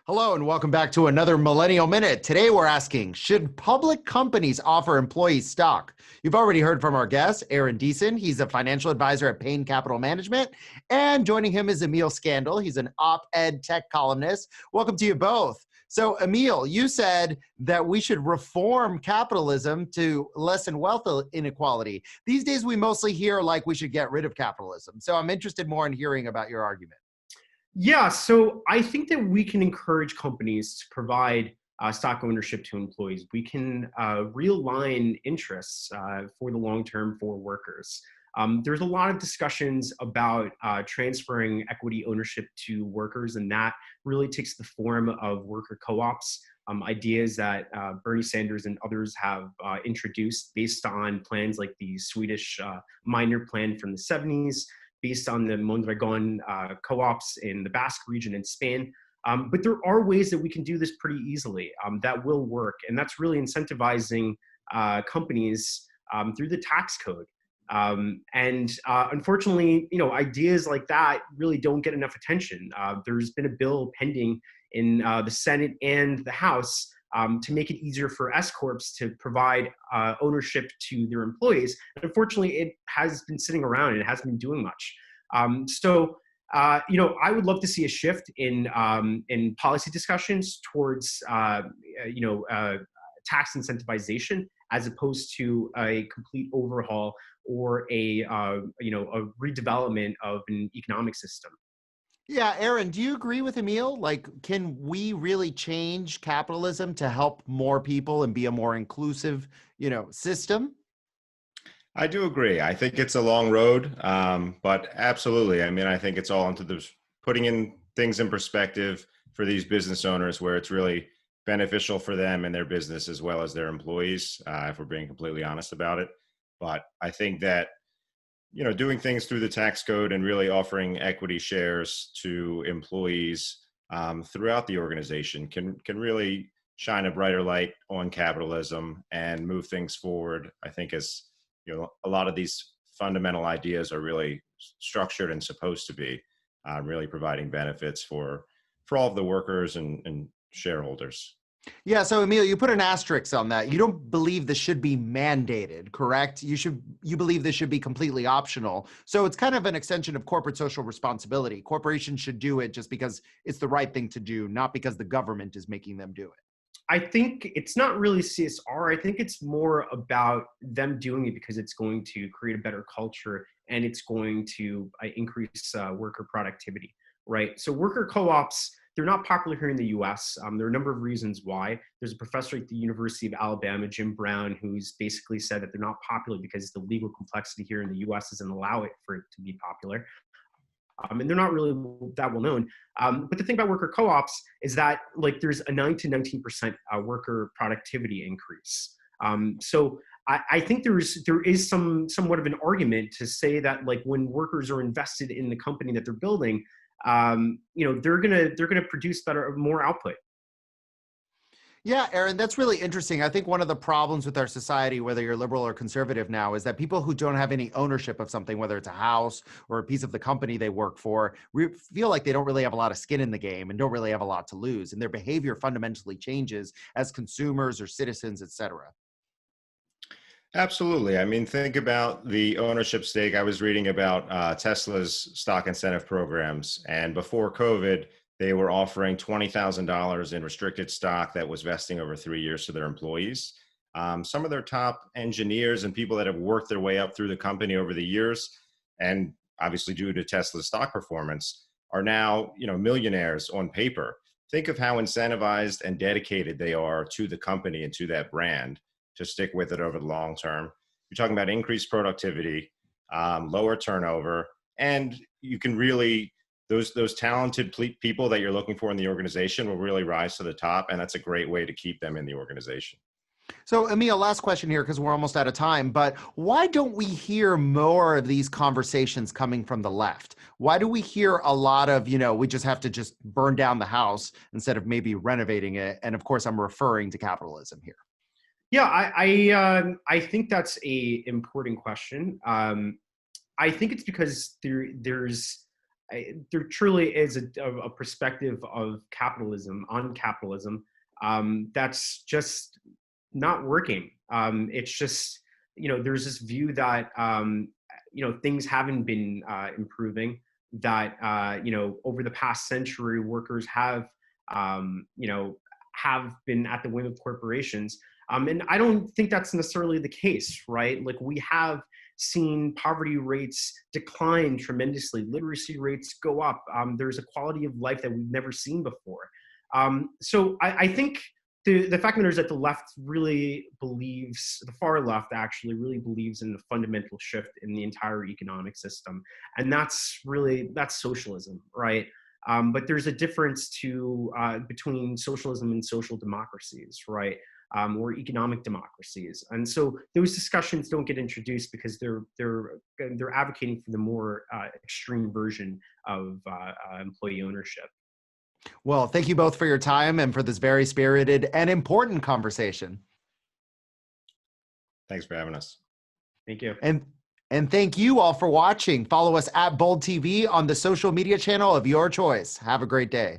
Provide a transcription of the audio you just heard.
Hello and welcome back to another Millennial Minute. Today we're asking, should public companies offer employees stock? You've already heard from our guest, Dessen. He's a financial advisor at Payne Capital Management. And joining him is Emil Skandul. He's an op-ed tech columnist. Welcome to you both. So Emil, you said that we should reform capitalism to lessen wealth inequality. These days we mostly hear like we should get rid of capitalism. So I'm interested more in hearing about your argument. Yeah, so I think that we can encourage companies to provide stock ownership to employees. We can realign interests for the long term for workers. There's a lot of discussions about transferring equity ownership to workers, and that really takes the form of worker co-ops, ideas that Bernie Sanders and others have introduced based on plans like the Swedish minor plan from the 70s, based on the Mondragon co-ops in the Basque region in Spain. But there are ways that we can do this pretty easily that will work. And that's really incentivizing companies through the tax code. Unfortunately, ideas like that really don't get enough attention. There's been a bill pending in the Senate and the House to make it easier for S-corps to provide ownership to their employees. And unfortunately, it has been sitting around and it hasn't been doing much. I would love to see a shift in policy discussions towards tax incentivization as opposed to a complete overhaul or a redevelopment of an economic system. Yeah, Aaron, do you agree with Emil? Like, can we really change capitalism to help more people and be a more inclusive, system? I do agree. I think it's a long road, but absolutely. I mean, I think it's all into the putting in things in perspective for these business owners where it's really beneficial for them and their business as well as their employees, if we're being completely honest about it. But I think that doing things through the tax code and really offering equity shares to employees throughout the organization can really shine a brighter light on capitalism and move things forward. I think as a lot of these fundamental ideas are really structured and supposed to be really providing benefits for all of the workers and shareholders. Yeah, so Emil, you put an asterisk on that. You don't believe this should be mandated, correct? You believe this should be completely optional. So it's kind of an extension of corporate social responsibility. Corporations should do it just because it's the right thing to do, not because the government is making them do it. I think it's not really CSR. I think it's more about them doing it because it's going to create a better culture and it's going to increase worker productivity, right? So worker co-ops, they're not popular here in the US. There are a number of reasons why. There's a professor at the University of Alabama, Jim Brown, who's basically said that they're not popular because the legal complexity here in the US doesn't allow it for it to be popular. And they're not really that well known. But the thing about worker co-ops is that there's a 9 to 19% worker productivity increase. So I think there is somewhat of an argument to say that when workers are invested in the company that they're building, they're gonna produce more output. Yeah, Aaron, that's really interesting. I think one of the problems with our society, whether you're liberal or conservative now, is that people who don't have any ownership of something, whether it's a house or a piece of the company they work for, feel like they don't really have a lot of skin in the game and don't really have a lot to lose. And their behavior fundamentally changes as consumers or citizens, et cetera. Absolutely. I mean, think about the ownership stake. I was reading about Tesla's stock incentive programs, and before COVID, they were offering $20,000 in restricted stock that was vesting over 3 years to their employees. Some of their top engineers and people that have worked their way up through the company over the years, and obviously due to Tesla's stock performance, are now millionaires on paper. Think of how incentivized and dedicated they are to the company and to that brand to stick with it over the long term. You're talking about increased productivity, lower turnover, and you can really those talented people that you're looking for in the organization will really rise to the top, and that's a great way to keep them in the organization. So, Emil, last question here because we're almost out of time, but why don't we hear more of these conversations coming from the left? Why do we hear a lot of, we just have to just burn down the house instead of maybe renovating it? And of course, I'm referring to capitalism here. Yeah, I think that's a important question. I think it's because there's there truly is a perspective of capitalism on capitalism that's just not working. It's just, there's this view that, things haven't been improving, that, over the past century, workers have, have been at the whim of corporations. And I don't think that's necessarily the case, right? Like, we have seen poverty rates decline tremendously, literacy rates go up. There's a quality of life that we've never seen before. So I think the fact matter is that the left really believes, the far left actually really believes in the fundamental shift in the entire economic system. And that's socialism, right? But there's a difference between socialism and social democracies, right? Or economic democracies. And so those discussions don't get introduced because they're advocating for the more extreme version of employee ownership. Well, thank you both for your time and for this very spirited and important conversation. Thanks for having us. Thank you. And thank you all for watching. Follow us at Bold TV on the social media channel of your choice. Have a great day.